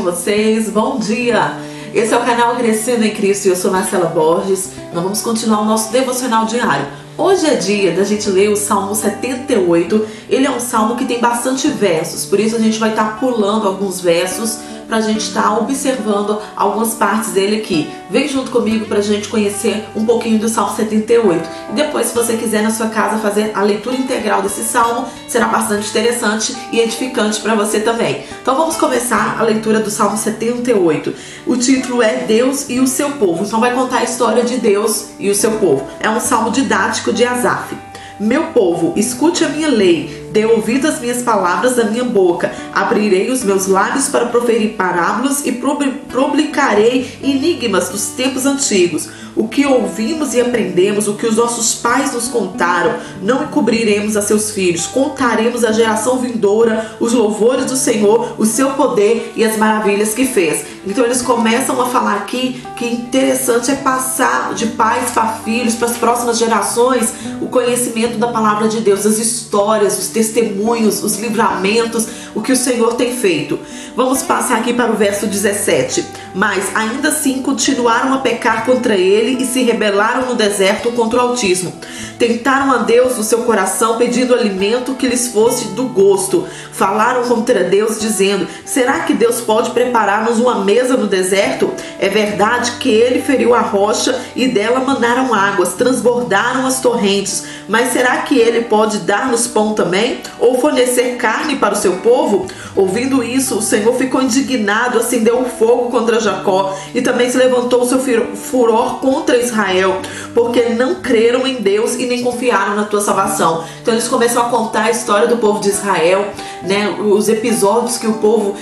vocês? Bom dia! Esse é o canal Crescendo em Cristo e eu sou Marcela Borges. Nós vamos continuar o nosso devocional diário. Hoje é dia da gente ler o Salmo 78. Ele é um salmo que tem bastante versos, por isso a gente vai estar pulando alguns versos para a gente estar observando algumas partes dele aqui. Vem junto comigo para a gente conhecer um pouquinho do Salmo 78. E depois, se você quiser na sua casa fazer a leitura integral desse salmo, será bastante interessante e edificante para você também. Então vamos começar a leitura do Salmo 78. O título é Deus e o seu povo. Então vai contar a história de Deus e o seu povo. É um salmo didático de Asaf. Meu povo, escute a minha lei, dê ouvido às minhas palavras da minha boca, abrirei os meus lábios para proferir parábolas e publicarei enigmas dos tempos antigos. O que ouvimos e aprendemos, o que os nossos pais nos contaram, não encobriremos a seus filhos, contaremos à geração vindoura os louvores do Senhor, o seu poder e as maravilhas que fez. Então eles começam a falar aqui que interessante é passar de pais para filhos, para as próximas gerações, o conhecimento da palavra de Deus, as histórias, os testemunhos, os livramentos, o que o Senhor tem feito. Vamos passar aqui para o verso 17. Mas ainda assim continuaram a pecar contra ele e se rebelaram no deserto contra o Altíssimo. Tentaram a Deus no seu coração, pedindo alimento que lhes fosse do gosto. Falaram contra Deus, dizendo: será que Deus pode preparar-nos uma mesa no deserto? É verdade que ele feriu a rocha e dela manaram águas, transbordaram as torrentes. Mas será que ele pode dar-nos pão também? Ou fornecer carne para o seu povo? Ouvindo isso, o Senhor ficou indignado, acendeu um fogo contra Jacó e também se levantou o seu furor contra Israel, porque não creram em Deus e nem confiaram na tua salvação. Então eles começam a contar a história do povo de Israel, né? Os episódios que o povo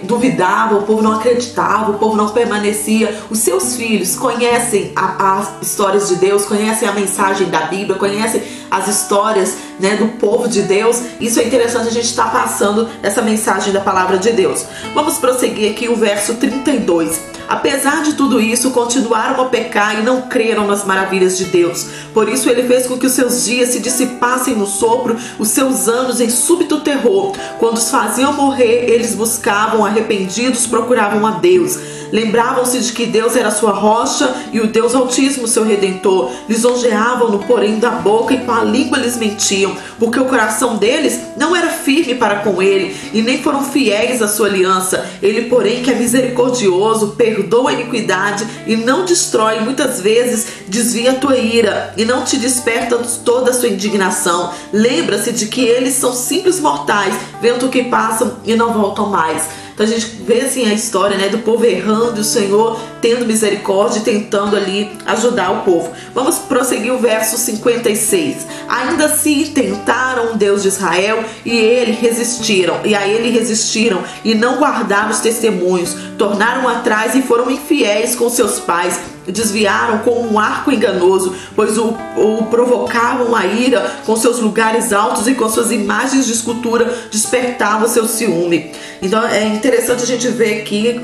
duvidava, o povo não acreditava, o povo não permanecia. Os seus filhos conhecem as histórias de Deus, conhecem a mensagem da Bíblia, conhecem as histórias, né, do povo de Deus. Isso é interessante, a gente está passando essa mensagem da palavra de Deus. Vamos prosseguir aqui o verso 32. Apesar de tudo isso, continuaram a pecar e não creram nas maravilhas de Deus. Por isso ele fez com que os seus dias se dissipassem no sopro, os seus anos em súbito terror. Quando os faziam morrer, eles buscavam, arrependidos, procuravam a Deus. Lembravam-se de que Deus era sua rocha e o Deus Altíssimo seu Redentor. Lisonjeavam-no, porém, da boca, e com a língua lhes mentiam, porque o coração deles não era firme para com ele, e nem foram fiéis à sua aliança. Ele, porém, que é misericordioso, perdoa a iniquidade e não destrói, muitas vezes desvia a tua ira e não te desperta toda a sua indignação. Lembra-se de que eles são simples mortais, vendo o que passam e não voltam mais. Então a gente vê assim a história, né, do povo errando e o Senhor tendo misericórdia e tentando ali ajudar o povo. Vamos prosseguir o verso 56. Ainda assim tentaram o Deus de Israel e a ele resistiram e não guardaram os testemunhos. Tornaram atrás e foram infiéis com seus pais. Desviaram com um arco enganoso, pois o provocavam a ira com seus lugares altos e com suas imagens de escultura despertavam seu ciúme. Então é interessante a gente ver aqui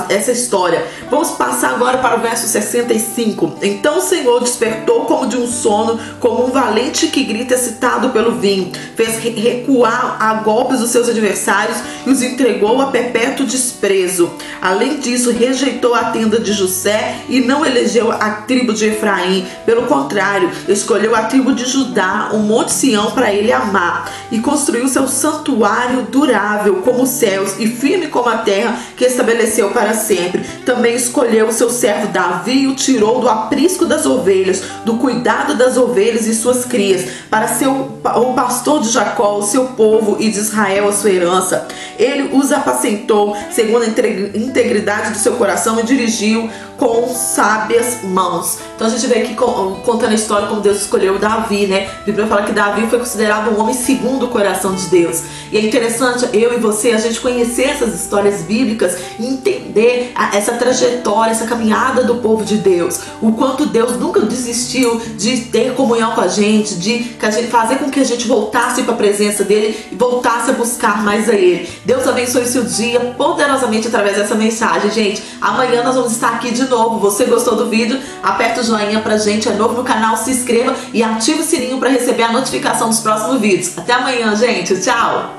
essa história. Vamos passar agora para o verso 65. Então o Senhor despertou como de um sono, como um valente que grita excitado pelo vinho. Fez recuar a golpes os seus adversários e os entregou a perpétuo desprezo. Além disso, rejeitou a tenda de José e não elegeu a tribo de Efraim. Pelo contrário, escolheu a tribo de Judá, o monte Sião, para ele amar, e construiu seu santuário durável como os céus e firme como a terra que estabeleceu para sempre. Também escolheu o seu servo Davi e o tirou do aprisco das ovelhas, do cuidado das ovelhas e suas crias, para ser o pastor de Jacó, o seu povo, e de Israel a sua herança. Ele os apacentou segundo a integridade do seu coração e dirigiu com sábias mãos. Então a gente vê aqui contando a história como Deus escolheu Davi, né? A Bíblia fala que Davi foi considerado um homem segundo o coração de Deus. E é interessante eu e você, a gente conhecer essas histórias bíblicas e entender essa trajetória, essa caminhada do povo de Deus. O quanto Deus nunca desistiu de ter comunhão com a gente, de fazer com que a gente voltasse para a presença dele e voltasse a buscar mais a ele. Deus abençoe o seu dia poderosamente através dessa mensagem, gente. Amanhã nós vamos estar aqui de novo. Você gostou do vídeo? Aperta o joinha pra gente, é novo no canal, se inscreva e ative o sininho para receber a notificação dos próximos vídeos. Até amanhã, gente. Tchau!